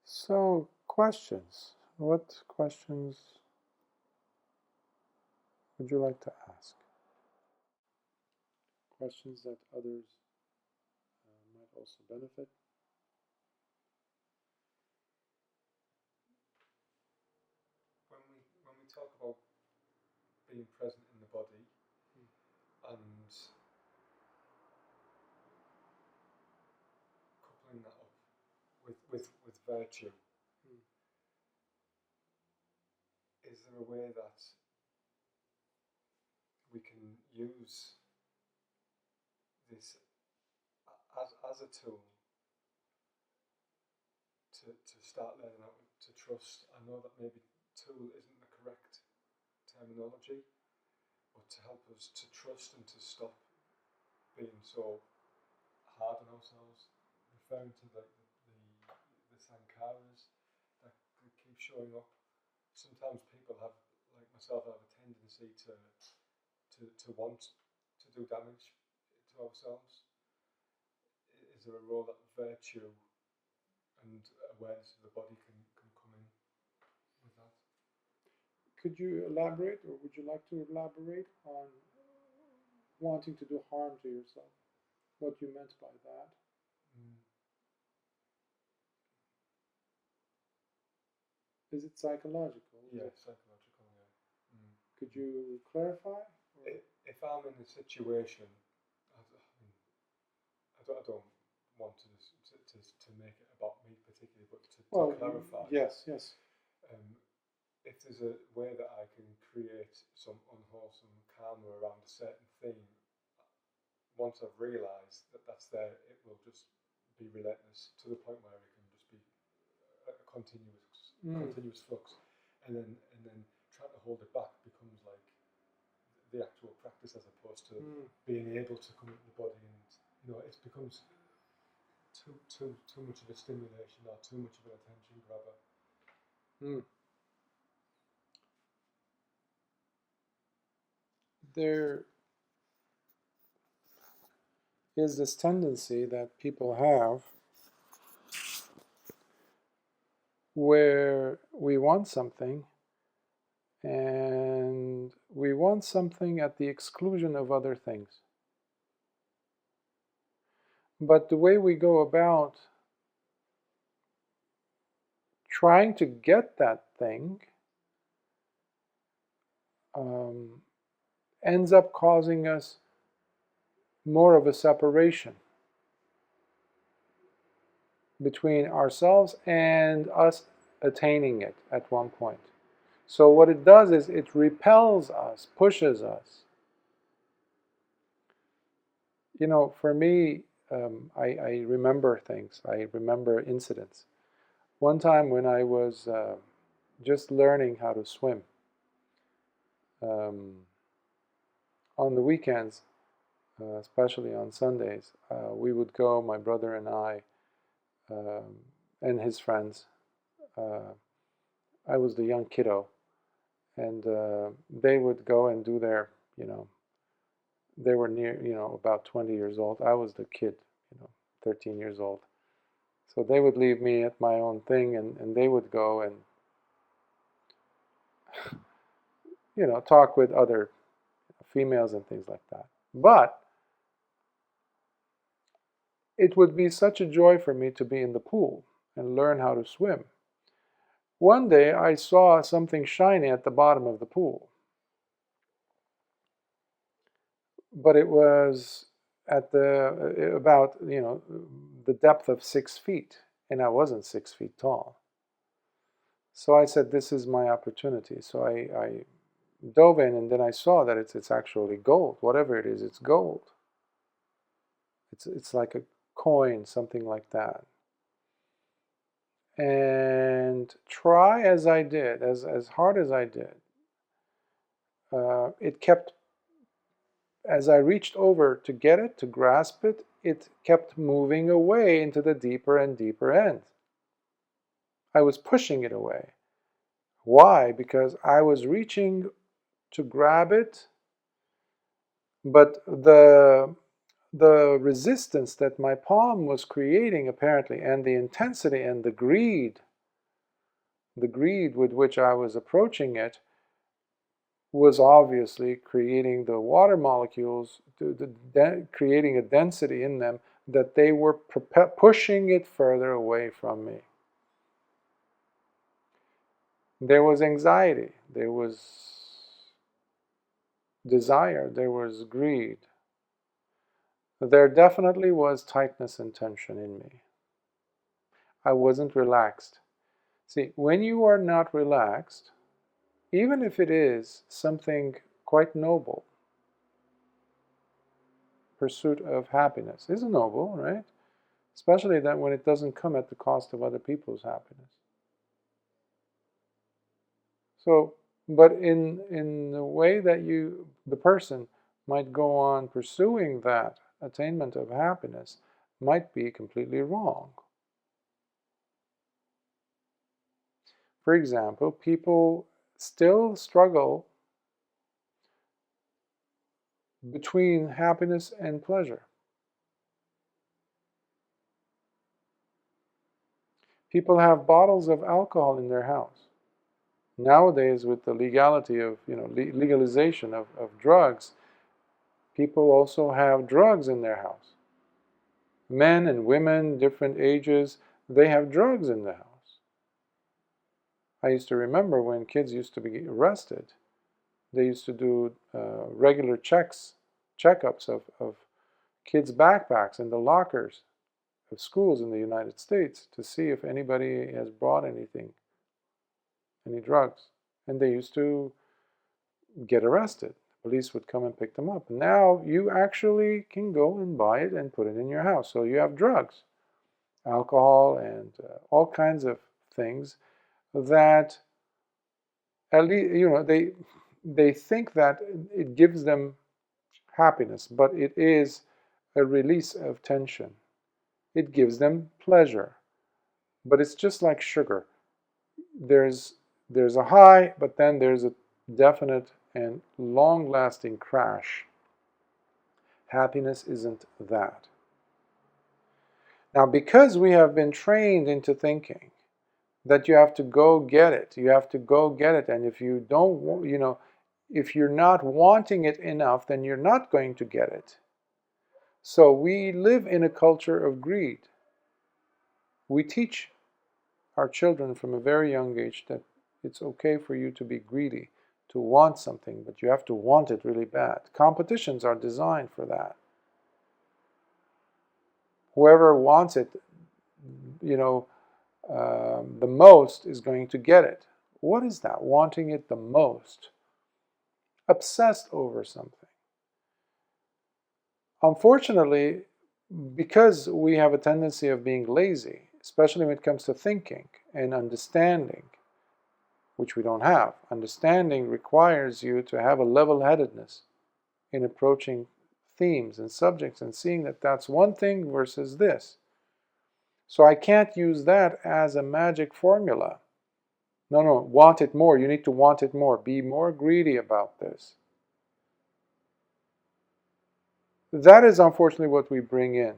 So, questions. What questions would you like to ask? Questions that others might also benefit? When we talk about being present in the body and coupling that up with virtue, is there a way that we can use this as a tool to start learning how to trust? I know that maybe tool isn't the correct terminology, but to help us to trust and to stop being so hard on ourselves, referring to the sankharas that keep showing up. Sometimes people have, like myself, have a tendency to want to do damage to ourselves. Is there a role that virtue and awareness of the body can come in with that? Could you elaborate, or would you like to elaborate on wanting to do harm to yourself? What you meant by that? Is it psychological? Yeah, psychological, yeah. Could you clarify? If I'm in a situation, I don't want to make it about me particularly, but to clarify. Yes. If there's a way that I can create some unwholesome karma around a certain theme, once I've realised that that's there, it will just be relentless to the point where it can just be a continuous flux, and then trying to hold it back becomes like the actual practice as opposed to being able to come into the body, and it becomes too much of a stimulation or too much of an attention grabber. There is this tendency that people have where we want something, and we want something at the exclusion of other things. But the way we go about trying to get that thing ends up causing us more of a separation between ourselves and us attaining it at one point. So what it does is it repels us, pushes us. For me, I remember things. I remember incidents. One time when I was just learning how to swim, on the weekends, especially on Sundays, we would go, my brother and I, and his friends. I was the young kiddo, and they would go and do their, they were near, about 20 years old. I was the kid, 13 years old. So they would leave me at my own thing, and they would go and, talk with other females and things like that. But it would be such a joy for me to be in the pool and learn how to swim. One day I saw something shiny at the bottom of the pool, but it was at about the depth of 6 feet, and I wasn't 6 feet tall. So I said, this is my opportunity. So I dove in, and then I saw that it's actually gold. Whatever it is, it's gold. It's like a coin, something like that. And try as I did, as hard as I did, it kept, as I reached over to get it, to grasp it, it kept moving away into the deeper and deeper end. I was pushing it away. Why? Because I was reaching to grab it, but the resistance that my palm was creating, apparently, and the intensity and the greed The greed with which I was approaching it was obviously creating the water molecules, creating a density in them that they were pushing it further away from me. There was anxiety, there was desire, there was greed. There definitely was tightness and tension in me. I wasn't relaxed. See, when you are not relaxed, even if it is something quite noble, pursuit of happiness is noble, right? Especially that when it doesn't come at the cost of other people's happiness. So, but in the way that the person might go on pursuing that attainment of happiness might be completely wrong. For example, people still struggle between happiness and pleasure. People have bottles of alcohol in their house. Nowadays, with the legality of, legalization of drugs, people also have drugs in their house. Men and women, different ages, they have drugs in the house. I used to remember when kids used to be arrested, they used to do regular checkups of kids' backpacks in the lockers of schools in the United States to see if anybody has brought anything, any drugs. And they used to get arrested. Police would come and pick them up. Now you actually can go and buy it and put it in your house. So you have drugs, alcohol, and all kinds of things that at least they think that it gives them happiness, but it is a release of tension. It gives them pleasure, but it's just like sugar. There's a high, but then there's a definite and long-lasting crash. Happiness isn't that. Now, because we have been trained into thinking that you have to go get it, you have to go get it, and if you don't, if you're not wanting it enough, then you're not going to get it. So we live in a culture of greed. We teach our children from a very young age that it's okay for you to be greedy, to want something, but you have to want it really bad. Competitions are designed for that. Whoever wants it, the most is going to get it. What is that? Wanting it the most. Obsessed over something. Unfortunately, because we have a tendency of being lazy, especially when it comes to thinking and understanding, which we don't have. Understanding requires you to have a level-headedness in approaching themes and subjects and seeing that that's one thing versus this. So I can't use that as a magic formula. No, want it more. You need to want it more. Be more greedy about this. That is unfortunately what we bring in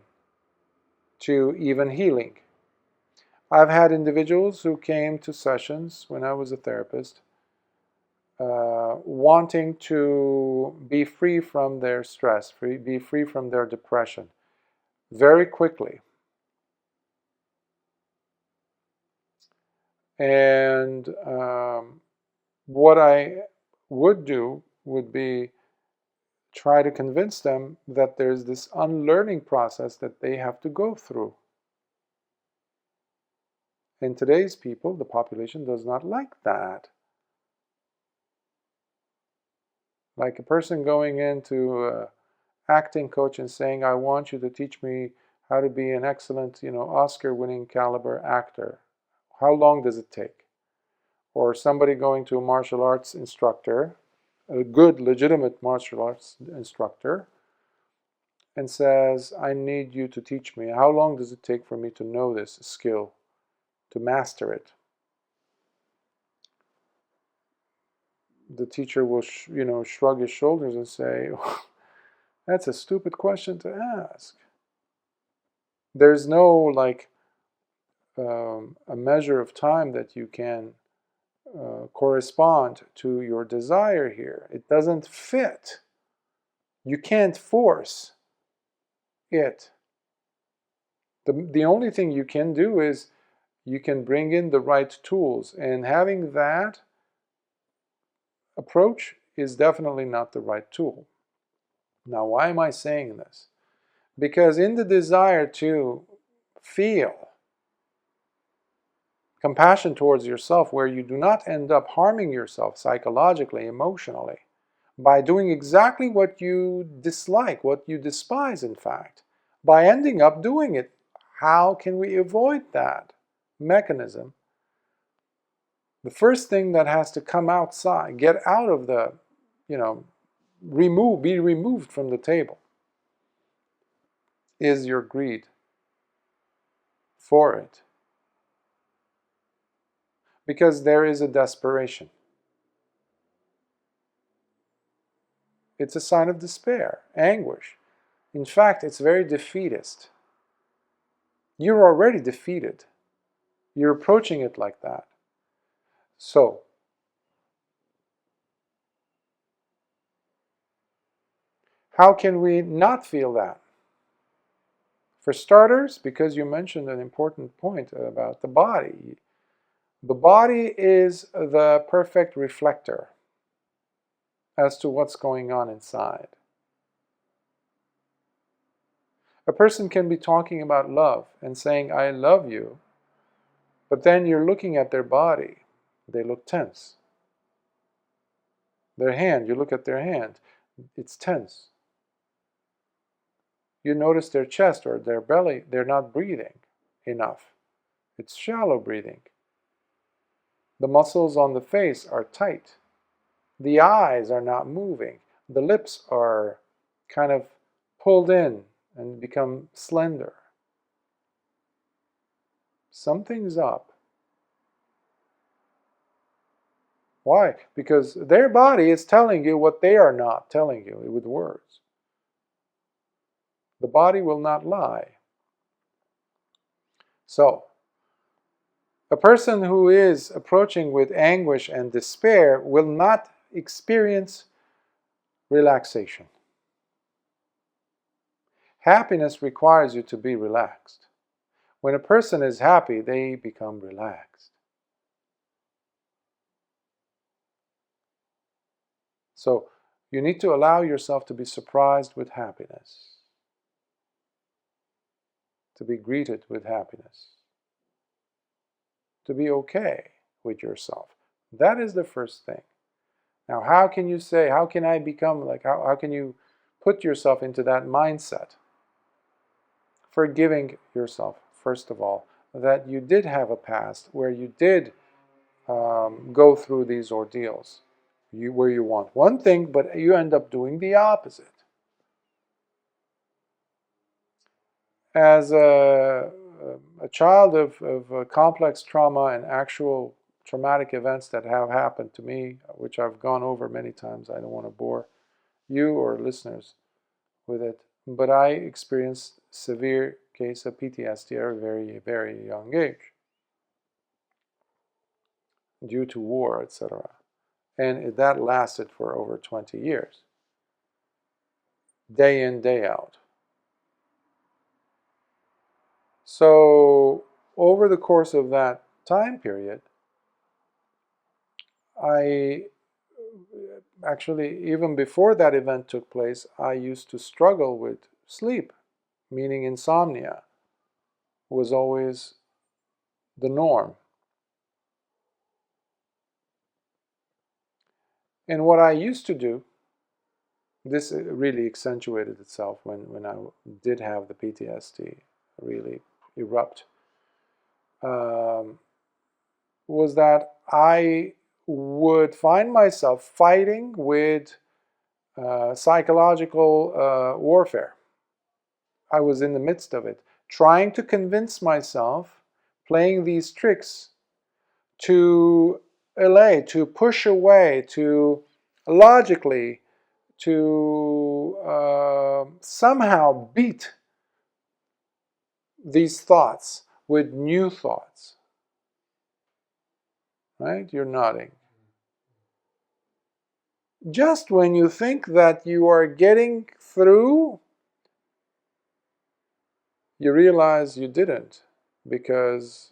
to even healing. I've had individuals who came to sessions when I was a therapist wanting to be free from their stress, be free from their depression very quickly. And what I would do would be try to convince them that there's this unlearning process that they have to go through. And today's people, the population, does not like that. Like a person going into an acting coach and saying, I want you to teach me how to be an excellent, Oscar-winning caliber actor. How long does it take? Or somebody going to a martial arts instructor, a good, legitimate martial arts instructor, and says, I need you to teach me. How long does it take for me to know this skill, to master it? The teacher will, shrug his shoulders and say, that's a stupid question to ask. There's no, a measure of time that you can correspond to your desire here. It doesn't fit. You can't force it. The only thing you can do is you can bring in the right tools, and having that approach is definitely not the right tool. Now, why am I saying this? Because in the desire to feel compassion towards yourself, where you do not end up harming yourself psychologically, emotionally, by doing exactly what you dislike, what you despise, in fact, by ending up doing it, how can we avoid that mechanism? The first thing that has to come outside, get out of the, be removed from the table, is your greed for it. Because there is a desperation. It's a sign of despair, anguish. In fact, it's very defeatist. You're already defeated. You're approaching it like that. So, how can we not feel that? For starters, because you mentioned an important point about the body. The body is the perfect reflector as to what's going on inside. A person can be talking about love and saying, I love you, but then you're looking at their body. They look tense. Their hand, you look at their hand, it's tense. You notice their chest or their belly, they're not breathing enough. It's shallow breathing. The muscles on the face are tight. The eyes are not moving. The lips are kind of pulled in and become slender. Something's up. Why? Because their body is telling you what they are not telling you with words. The body will not lie. So, a person who is approaching with anguish and despair will not experience relaxation. Happiness requires you to be relaxed. When a person is happy, they become relaxed. So, you need to allow yourself to be surprised with happiness, to be greeted with happiness, to be okay with yourself. That is the first thing. Now, how can you say, how can I become like, how can you put yourself into that mindset? Forgiving yourself, first of all, that you did have a past where you did go through these ordeals, where you want one thing, but you end up doing the opposite. As a child of complex trauma and actual traumatic events that have happened to me, which I've gone over many times, I don't want to bore you or listeners with it, but I experienced severe case of PTSD at a very, very young age due to war, etc. And that lasted for over 20 years, day in, day out. So over the course of that time period, I actually, even before that event took place, I used to struggle with sleep, meaning insomnia was always the norm. And what I used to do, this really accentuated itself when I did have the PTSD really erupt, was that I would find myself fighting with psychological warfare. I was in the midst of it, trying to convince myself, playing these tricks to allay, to push away, to logically, to somehow beat these thoughts with new thoughts. right? You're nodding. Just when you think that you are getting through, you realize you didn't, because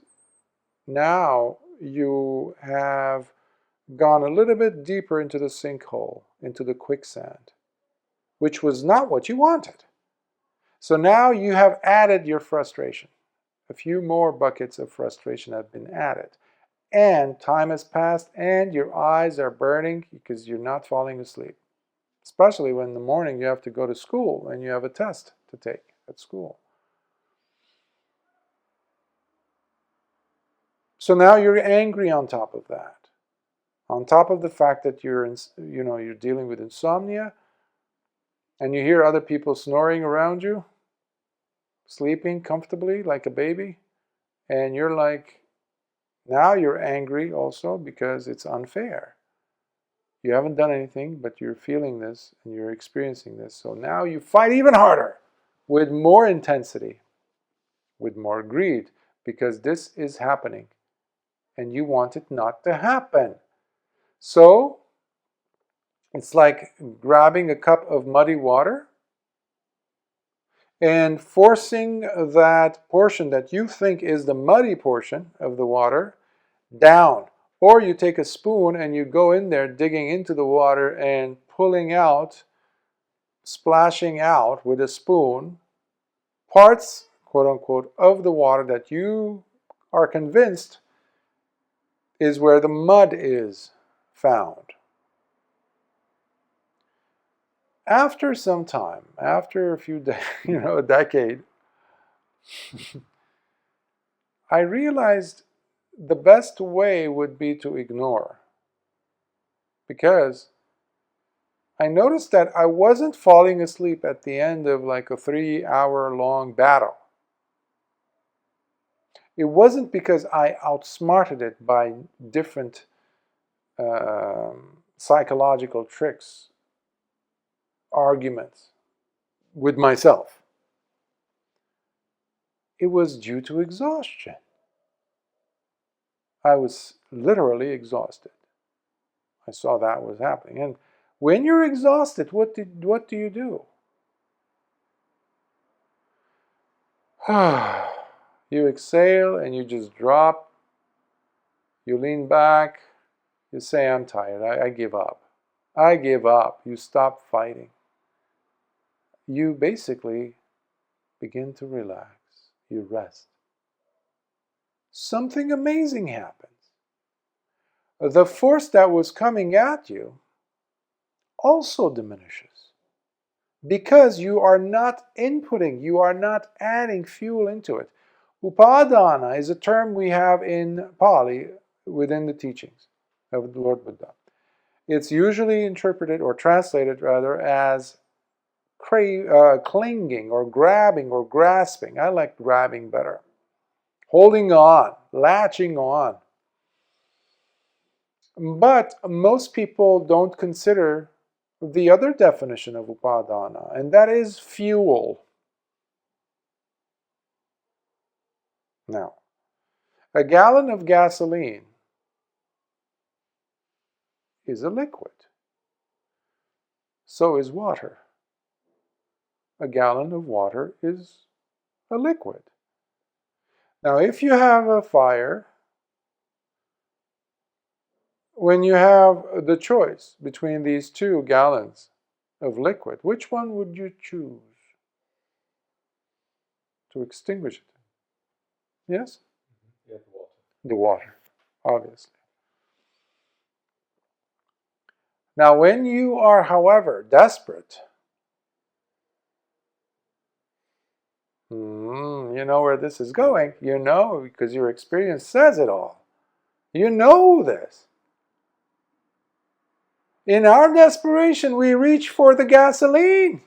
now you have gone a little bit deeper into the sinkhole, into the quicksand, which was not what you wanted. So now you have added your frustration. A few more buckets of frustration have been added. And time has passed and your eyes are burning because you're not falling asleep. Especially when in the morning you have to go to school and you have a test to take at school. So now you're angry on top of that. On top of the fact that you're dealing with insomnia and you hear other people snoring around you, sleeping comfortably like a baby, and you're like, now you're angry also because it's unfair. You haven't done anything, but you're feeling this and you're experiencing this. So now you fight even harder with more intensity, with more greed, because this is happening and you want it not to happen. So it's like grabbing a cup of muddy water and forcing that portion that you think is the muddy portion of the water down. Or you take a spoon and you go in there digging into the water and pulling out, splashing out with a spoon parts, quote unquote, of the water that you are convinced is where the mud is found. After some time, after a few a decade, I realized the best way would be to ignore, because I noticed that I wasn't falling asleep at the end of like a 3-hour long battle. It wasn't because I outsmarted it by different psychological tricks, arguments with myself. It was due to exhaustion. I was literally exhausted. I saw that was happening. And when you're exhausted, what do you do? You exhale and you just drop. You lean back. You say, I'm tired. I give up. I give up. You stop fighting. You basically begin to relax. You rest. Something amazing happens. The force that was coming at you also diminishes because you are not inputting, you are not adding fuel into it. Upadana is a term we have in Pali within the teachings of the Lord Buddha. It's usually interpreted or translated rather as clinging or grabbing or grasping. I like grabbing better. Holding on, latching on. But most people don't consider the other definition of upadana, and that is fuel. Now, a gallon of gasoline is a liquid. So is water. A gallon of water is a liquid. Now, if you have a fire, when you have the choice between these 2 gallons of liquid, which one would you choose to extinguish it? Yes? Yeah, the water. The water, obviously. Now, when you are, however, desperate, you know where this is going. You know, because your experience says it all. You know this. In our desperation, we reach for the gasoline.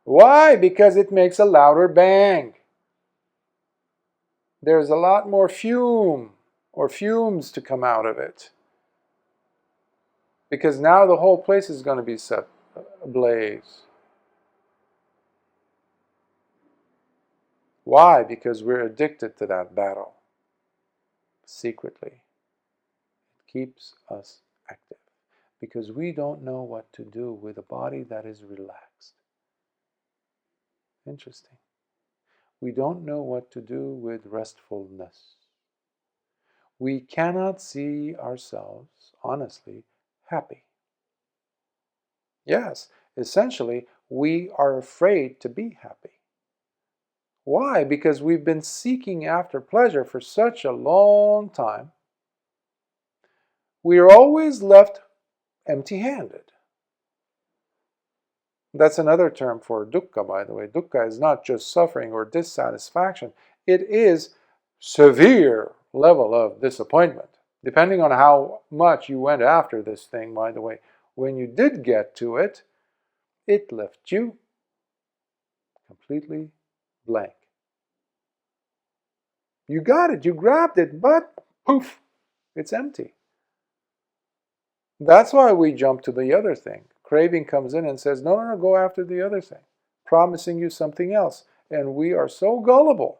Why? Because it makes a louder bang. There's a lot more fume or fumes to come out of it. Because now the whole place is going to be set ablaze. Why? Because we're addicted to that battle. Secretly. It keeps us active, because we don't know what to do with a body that is relaxed. Interesting. We don't know what to do with restfulness. We cannot see ourselves, honestly, happy. Yes, essentially, we are afraid to be happy. Why? Because we've been seeking after pleasure for such a long time. We are always left empty-handed. That's another term for dukkha, by the way. Dukkha is not just suffering or dissatisfaction. It is severe level of disappointment, depending on how much you went after this thing, by the way. When you did get to it, it left you completely blank. You got it, you grabbed it, but poof, it's empty. That's why we jump to the other thing. Craving comes in and says, no, no, no, go after the other thing, promising you something else. And we are so gullible.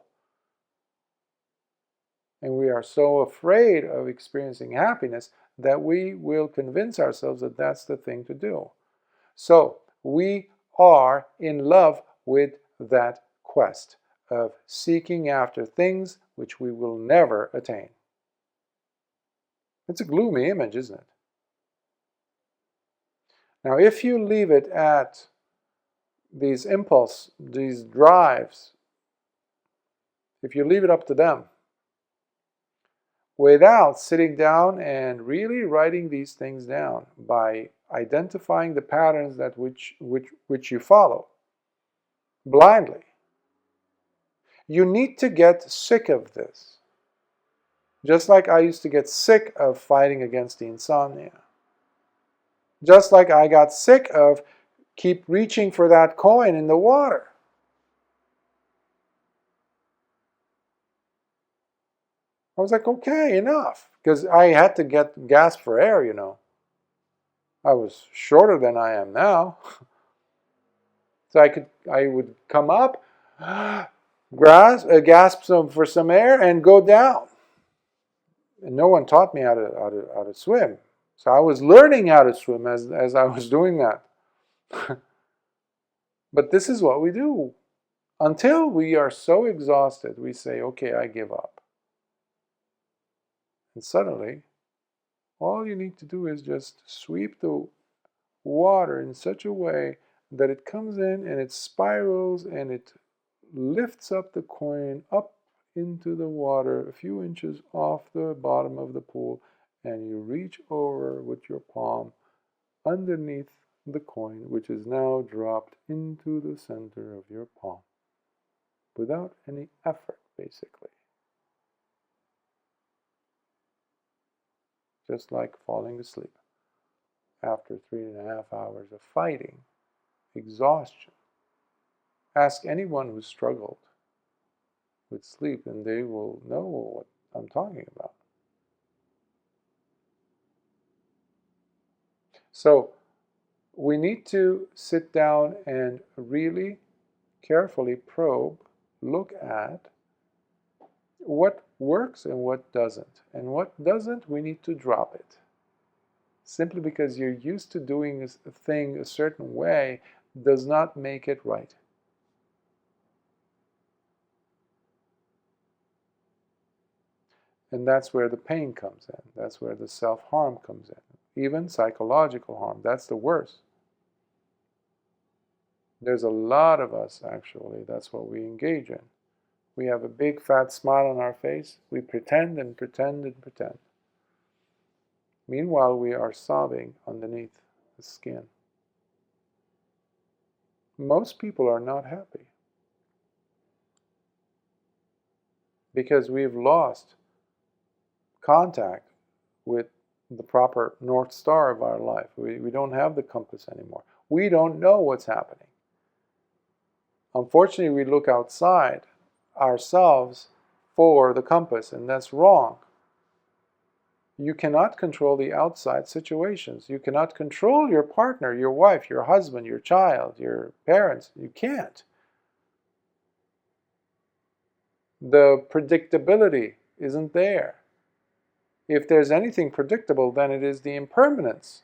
And we are so afraid of experiencing happiness that we will convince ourselves that that's the thing to do. So we are in love with that quest of seeking after things which we will never attain. It's a gloomy image, isn't it? Now, if you leave it at these impulse, these drives, if you leave it up to them, without sitting down and really writing these things down by identifying the patterns that which you follow blindly, you need to get sick of this. Just like I used to get sick of fighting against the insomnia. Just like I got sick of keep reaching for that coin in the water. I was like, okay, enough. Because I had to gasp for air, you know. I was shorter than I am now. So I would come up, gasp for some air, and go down. And no one taught me how to swim. So I was learning how to swim as I was doing that. But this is what we do. Until we are so exhausted, we say, okay, I give up. And suddenly, all you need to do is just sweep the water in such a way that it comes in and it spirals and it lifts up the coin up into the water a few inches off the bottom of the pool, and you reach over with your palm underneath the coin, which is now dropped into the center of your palm without any effort, basically. Just like falling asleep after 3.5 hours of fighting, exhaustion. Ask anyone who's struggled with sleep and they will know what I'm talking about. So we need to sit down and really carefully probe, look at what works and what doesn't. And what doesn't, we need to drop it. Simply because you're used to doing a thing a certain way does not make it right. And that's where the pain comes in. That's where the self-harm comes in. Even psychological harm. That's the worst. There's a lot of us, actually, that's what we engage in. We have a big fat smile on our face. We pretend and pretend and pretend. Meanwhile, we are sobbing underneath the skin. Most people are not happy because we've lost contact with the proper North Star of our life. We don't have the compass anymore. We don't know what's happening. Unfortunately, we look outside ourselves for the compass, and that's wrong. You cannot control the outside situations. You cannot control your partner, your wife, your husband, your child, your parents. You can't. The predictability isn't there. If there's anything predictable, then it is the impermanence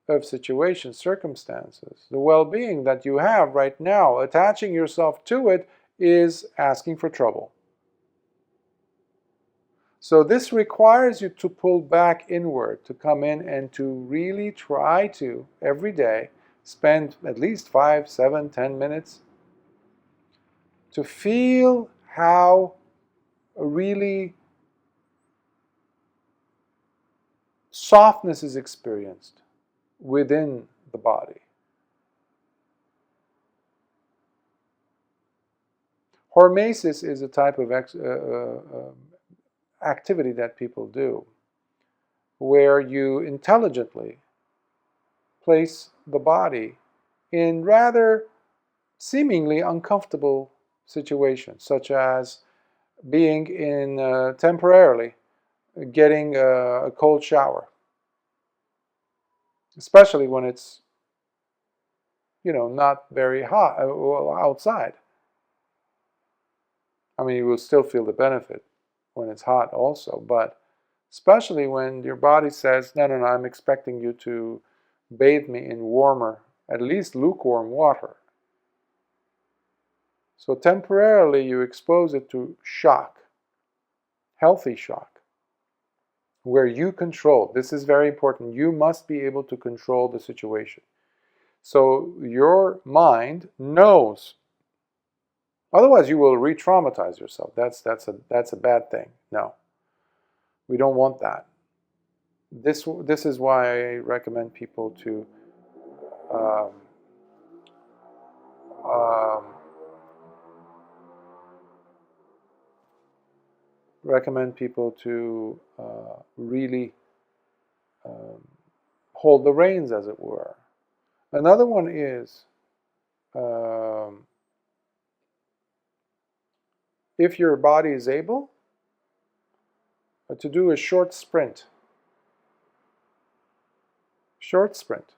of situations, circumstances. The well-being that you have right now, attaching yourself to it, is asking for trouble. So this requires you to pull back inward, to come in and to really try to, every day, spend at least 5, 7, 10 minutes to feel how really softness is experienced within the body. Hormesis is a type of activity that people do where you intelligently place the body in rather seemingly uncomfortable situations, such as being in temporarily getting a cold shower, especially when it's not very hot outside. I mean, you will still feel the benefit when it's hot also, but especially when your body says, no, no, no, I'm expecting you to bathe me in warmer, at least lukewarm water. So temporarily you expose it to shock, healthy shock, where you control. This is very important. You must be able to control the situation. So your mind knows. Otherwise, you will re-traumatize yourself. That's a bad thing. No, we don't want that. This is why I recommend people to um, um, really um, hold the reins, as it were. Another one is um, if your body is able to do a short sprint. Short sprint.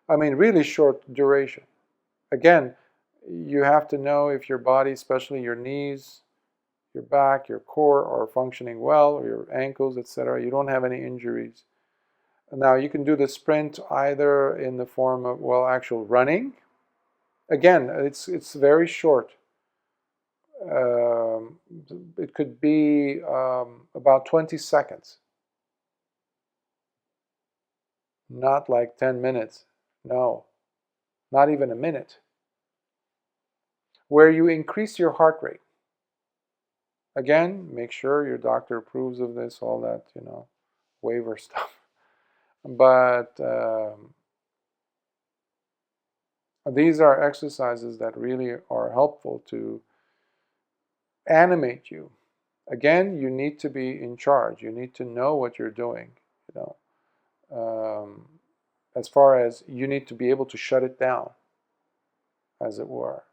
I mean, really short duration. Again, you have to know if your body, especially your knees, your back, your core, are functioning well, or your ankles, etc. You don't have any injuries. Now, you can do the sprint either in the form of, well, actual running. Again, it's very short. Um, it could be about 20 seconds, not like 10 minutes. No, not even a minute. Where you increase your heart rate. Again, make sure your doctor approves of this, all that, waiver stuff. But these are exercises that really are helpful to animate you. Again, you need to be in charge. You need to know what you're doing. As far as you need to be able to shut it down, as it were.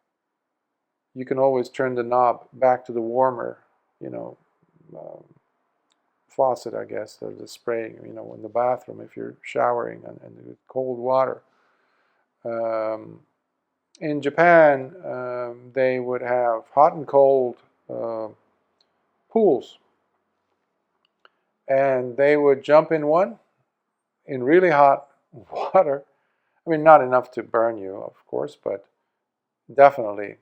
You can always turn the knob back to the warmer, um, faucet, I guess, the spraying, in the bathroom if you're showering and with cold water. In Japan, they would have hot and cold pools, and they would jump in one in really hot water. I mean, not enough to burn you, of course, but definitely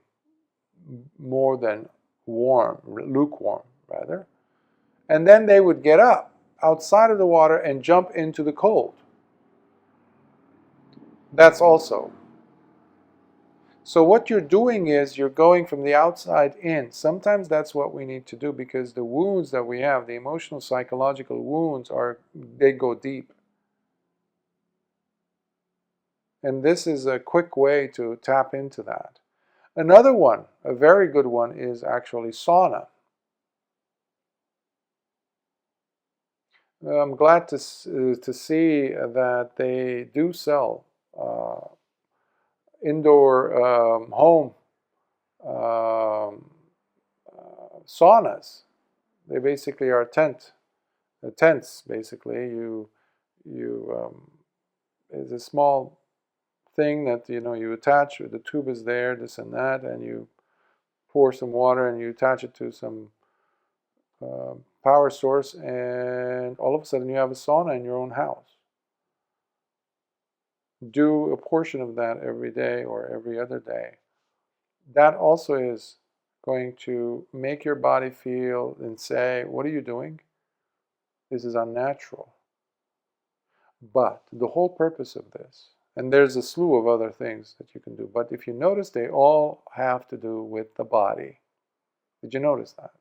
more than warm, lukewarm, rather. And then they would get up outside of the water and jump into the cold. That's also. So what you're doing is you're going from the outside in. Sometimes that's what we need to do, because the wounds that we have, the emotional, psychological wounds, they go deep. And this is a quick way to tap into that. Another one, a very good one, is actually sauna. I'm glad to see that they do sell indoor home saunas. They basically are tents. Basically, it's a small thing that you attach. The tube is there, this and that, and you pour some water and you attach it to some power source, and all of a sudden you have a sauna in your own house. Do a portion of that every day or every other day. That also is going to make your body feel and say, what are you doing? This is unnatural. But the whole purpose of this, and there's a slew of other things that you can do, but if you notice, they all have to do with the body. Did you notice that?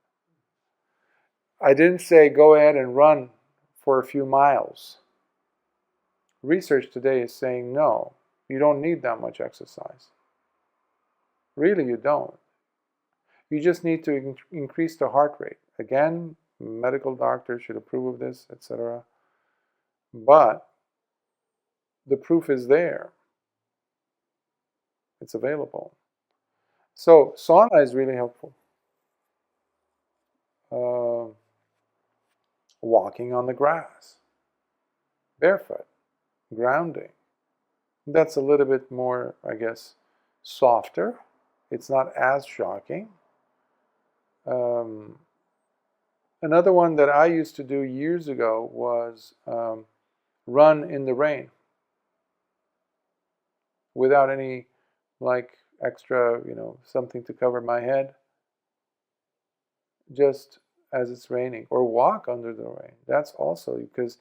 I didn't say go ahead and run for a few miles. Research today is saying no, you don't need that much exercise. Really, you don't. You just need to increase the heart rate. Again, medical doctors should approve of this, etc. But the proof is there. It's available. So sauna is really helpful. Walking on the grass, barefoot, grounding. That's a little bit more, I guess, softer. It's not as shocking. Another one that I used to do years ago was run in the rain without any like extra, something to cover my head, just as it's raining, or walk under the rain. That's also because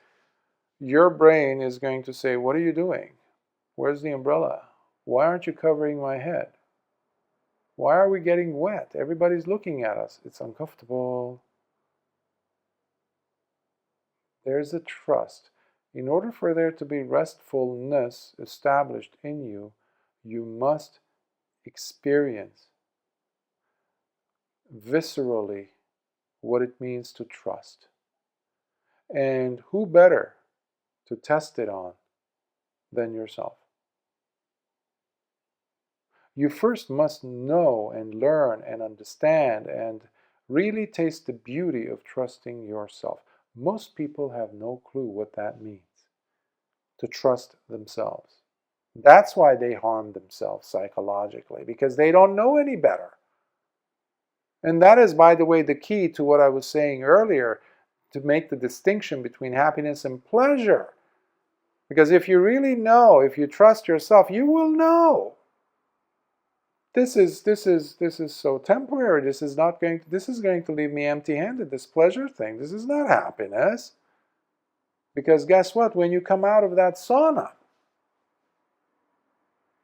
your brain is going to say, what are you doing? Where's the umbrella? Why aren't you covering my head? Why are we getting wet? Everybody's looking at us. It's uncomfortable. There's a trust. In order for there to be restfulness established in you, you must experience viscerally what it means to trust. And who better to test it on than yourself? You first must know and learn and understand and really taste the beauty of trusting yourself. Most people have no clue what that means, to trust themselves. That's why they harm themselves psychologically, because they don't know any better. And that is, by the way, the key to what I was saying earlier, to make the distinction between happiness and pleasure. Because if you really know, if you trust yourself, you will know. This is so temporary. This is going to leave me empty-handed. This pleasure thing. This is not happiness. Because guess what? When you come out of that sauna,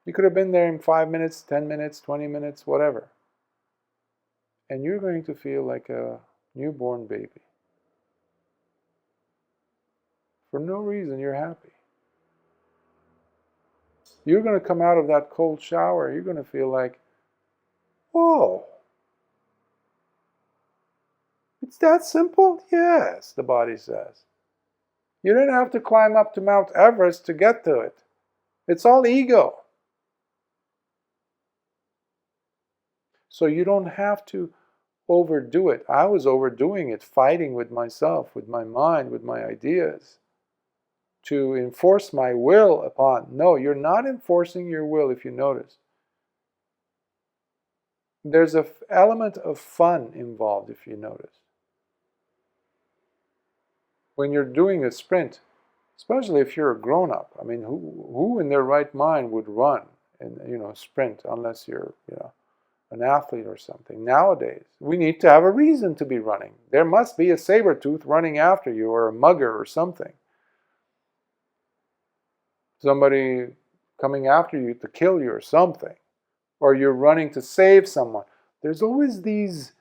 you could have been there in 5 minutes, 10 minutes, 20 minutes, whatever. And you're going to feel like a newborn baby. For no reason, you're happy. You're going to come out of that cold shower, you're going to feel like, whoa, it's that simple? Yes, the body says. You didn't have to climb up to Mount Everest to get to it. It's all ego. So you don't have to overdo it. I was overdoing it, fighting with myself, with my mind, with my ideas, to enforce my will upon. No, you're not enforcing your will, if you notice. There's an element of fun involved, if you notice. When you're doing a sprint, especially if you're a grown-up, I mean, who in their right mind would run and sprint unless you're an athlete or something? Nowadays, we need to have a reason to be running. There must be a saber-tooth running after you, or a mugger or something. Somebody coming after you to kill you or something. Or you're running to save someone. There's always these,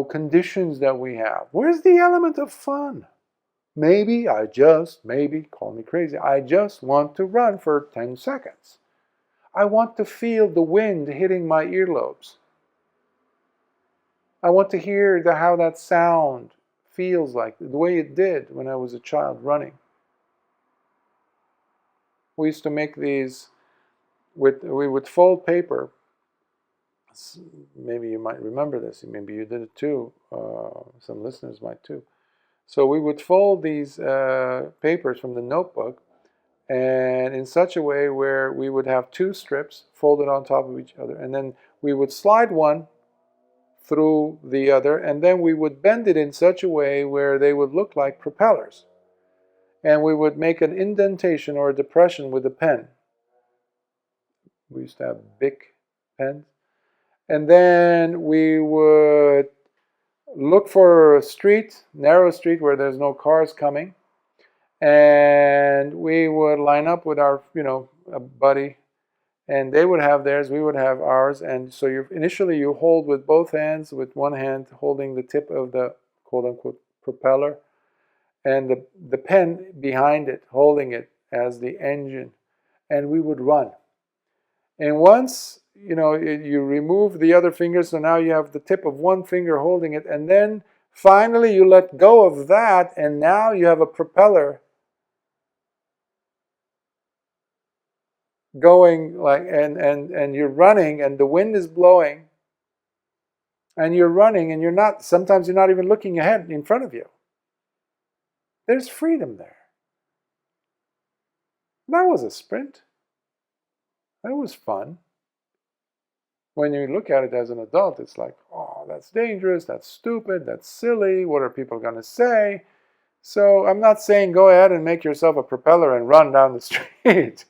conditions that we have. Where's the element of fun? Maybe, call me crazy, I just want to run for 10 seconds. I want to feel the wind hitting my earlobes. I want to hear how that sound feels like, the way it did when I was a child running. We used to make these, we would fold paper. Maybe you might remember this, maybe you did it too, some listeners might too. So we would fold these papers from the notebook, and in such a way where we would have two strips folded on top of each other, and then we would slide one through the other, and then we would bend it in such a way where they would look like propellers. And we would make an indentation or a depression with a pen. We used to have big pens. And then we would look for a street, narrow street where there's no cars coming. And we would line up with our, a buddy, and they would have theirs, we would have ours. And so initially you hold with both hands, with one hand holding the tip of the quote unquote propeller, and the pen behind it, holding it as the engine. And we would run. And once you remove the other finger, so now you have the tip of one finger holding it, and then finally you let go of that, and now you have a propeller going, like, and you're running, and the wind is blowing, and you're running, and sometimes you're not even looking ahead in front of you. There's freedom there. That was a sprint. That was fun. When you look at it as an adult, it's like, oh, that's dangerous, that's stupid, that's silly, what are people going to say? So I'm not saying go ahead and make yourself a propeller and run down the street.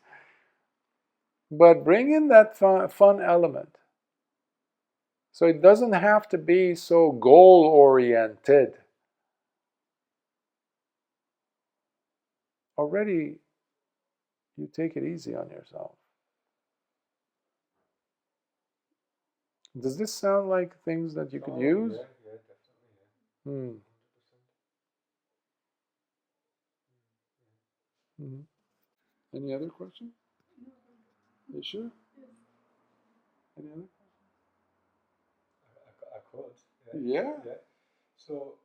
But bring in that fun element. So it doesn't have to be so goal-oriented. Already, you take it easy on yourself. Does this sound like things that you could use? Yeah, definitely. Yeah. Mm-hmm. Any other questions? You sure? Any other? I could. Yeah. Yeah. So,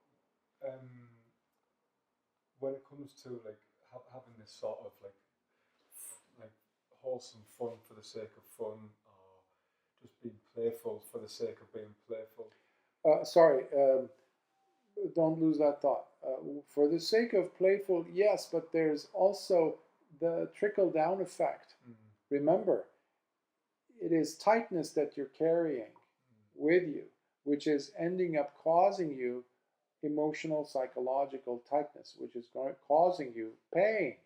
when it comes to like having this sort of like wholesome fun for the sake of fun, or just being playful for the sake of being playful. Sorry, don't lose that thought. For the sake of playful, yes, but there's also the trickle down effect. Remember, it is tightness that you're carrying with you, which is ending up causing you emotional, psychological tightness, which is causing you pain.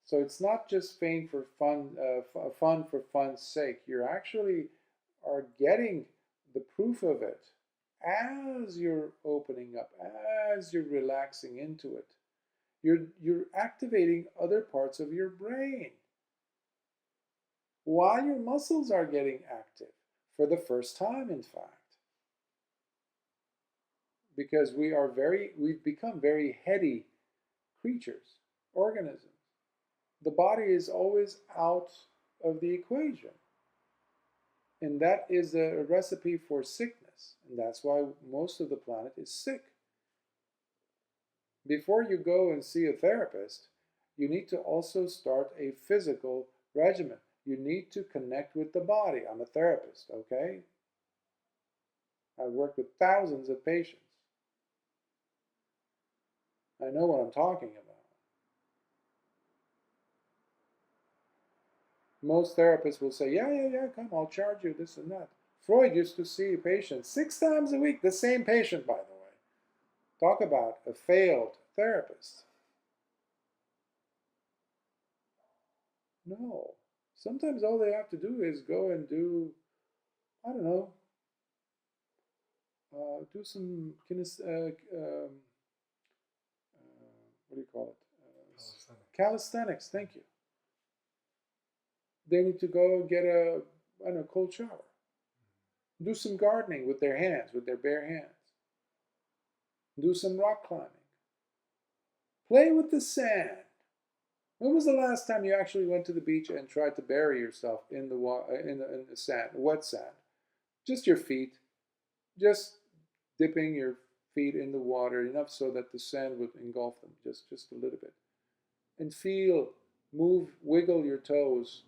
So it's not just pain for fun, fun for fun's sake. You actually are getting the proof of it as you're opening up, as you're relaxing into it. You're activating other parts of your brain while your muscles are getting active for the first time, in fact. Because we've become very heady creatures, organisms. The body is always out of the equation. And that is a recipe for sickness. And that's why most of the planet is sick. Before you go and see a therapist, you need to also start a physical regimen. You need to connect with the body. I'm a therapist, okay? I work with thousands of patients. I know what I'm talking about. Most therapists will say, yeah, come, I'll charge you this and that. Freud used to see patients 6 times a week, the same patient, by the way. Talk about a failed therapist. No. Sometimes all they have to do is go and do, I don't know, do some what do you call it? Calisthenics, thank you. They need to go get a, I don't know, cold shower. Do some gardening with their hands, with their bare hands. Do some rock climbing. Play with the sand. When was the last time you actually went to the beach and tried to bury yourself in the sand, wet sand? Just your feet, just dipping your feet in the water enough so that the sand would engulf them, just a little bit, and move, wiggle your toes,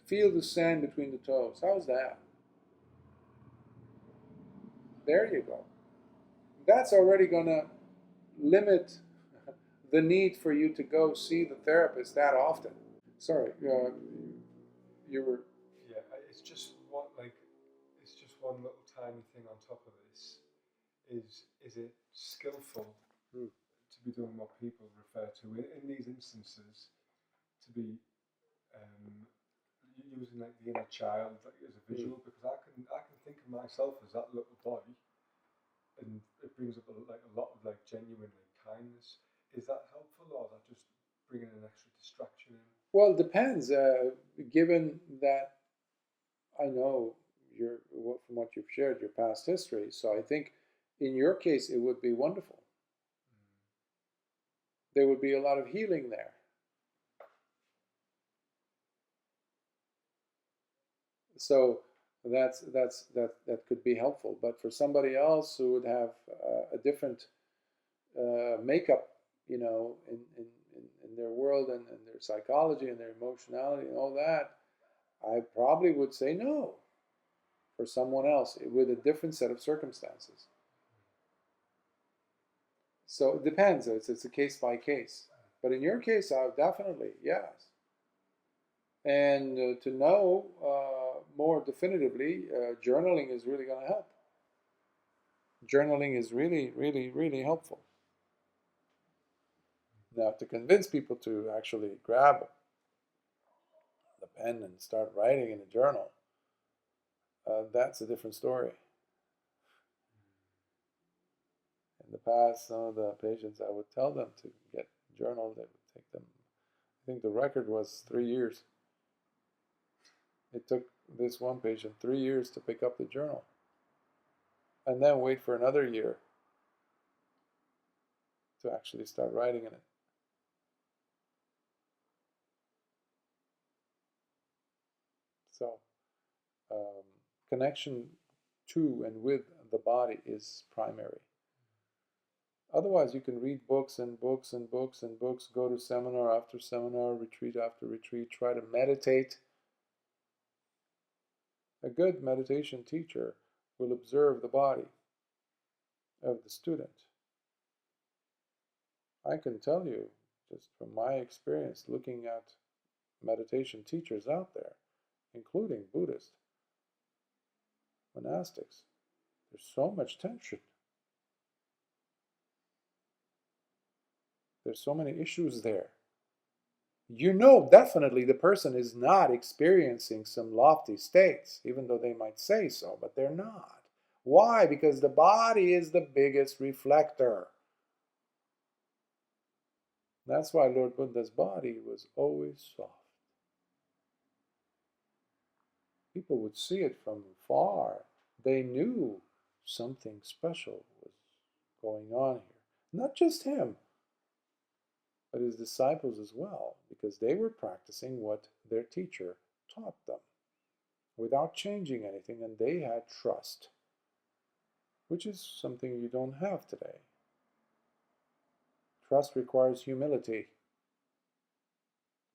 feel the sand between the toes. How's that? There you go. That's already gonna limit the need for you to go see the therapist that often. Sorry, you were. Yeah, it's just one little tiny thing on top of this is it skillful to be doing what people refer to in these instances to be using like the inner child as a visual, because I can think of myself as that little boy, and it brings up like a lot of like genuine like kindness. Is that helpful, or is that just bringing an extra distraction in? Well, it depends. Given that I know from what you've shared, your past history, so I think in your case it would be wonderful. There would be a lot of healing there. So that could be helpful. But for somebody else who would have a different makeup, in their world and their psychology and their emotionality and all that, I probably would say no for someone else with a different set of circumstances. So it depends. It's a case by case. But in your case, I would definitely yes. And to know more definitively, journaling is really going to help. Journaling is really, really, really helpful. Now, to convince people to actually grab the pen and start writing in a journal, that's a different story. In the past, some of the patients, I would tell them to get journals. They would take them. I think the record was 3 years. It took this one patient 3 years to pick up the journal, and then wait for another year to actually start writing in it. So, um, connection to and with the body is primary. Otherwise, you can read books and books and books and books, go to seminar after seminar, retreat after retreat, try to meditate. A good meditation teacher will observe the body of the student. I can tell you, just from my experience looking at meditation teachers out there, including Buddhist monastics, there's so much tension. There's so many issues there. You know definitely the person is not experiencing some lofty states, even though they might say so, but they're not. Why? Because the body is the biggest reflector. That's why Lord Buddha's body was always soft. People would see it from far. They knew something special was going on here. Not just him, but his disciples as well, because they were practicing what their teacher taught them without changing anything, and they had trust, which is something you don't have today. Trust requires humility.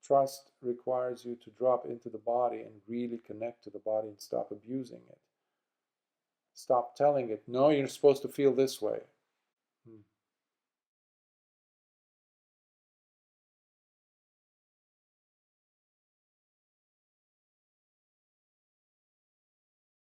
Trust requires you to drop into the body and really connect to the body and stop abusing it. Stop telling it, no, you're supposed to feel this way.